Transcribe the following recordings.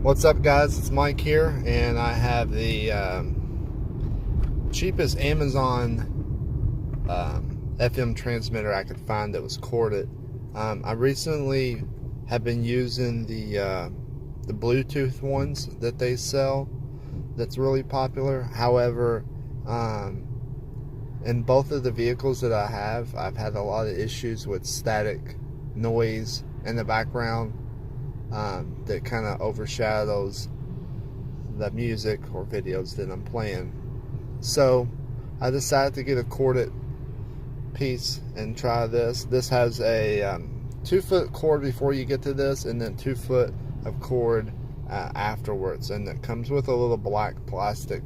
What's up, guys? It's Mike here, and I have the cheapest Amazon FM transmitter I could find that was corded. I recently have been using the Bluetooth ones that they sell. That's really popular. However, in both of the vehicles that I have, I've had a lot of issues with static noise in the background that kind of overshadows the music or videos that I'm playing. So I decided to get a corded piece and try this. This has a 2-foot cord before you get to this, and then 2 foot of cord afterwards, and it comes with a little black plastic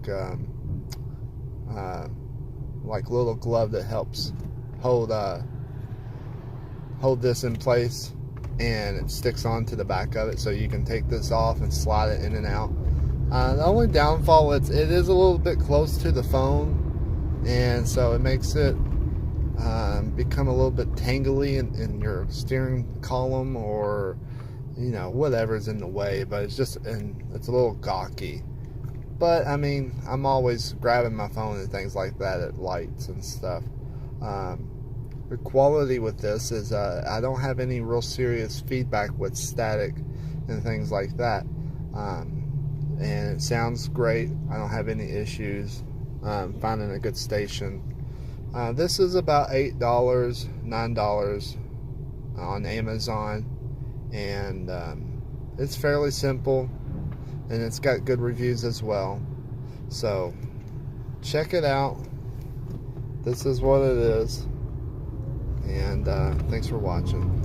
like little glove that helps hold this in place, and it sticks onto the back of it, so you can take this off and slide it in and out. The only downfall, it is a little bit close to the phone, and so it makes it become a little bit tangly in your steering column, or whatever's in the way. But it's just, and it's a little gawky. But I mean, I'm always grabbing my phone and things like that at lights and stuff. The quality with this is I don't have any real serious feedback with static and things like that, and it sounds great. I don't have any issues finding a good station. This is about $8, $9 on Amazon, and it's fairly simple, and it's got good reviews as well. So check it out. This is what it is. And thanks for watching.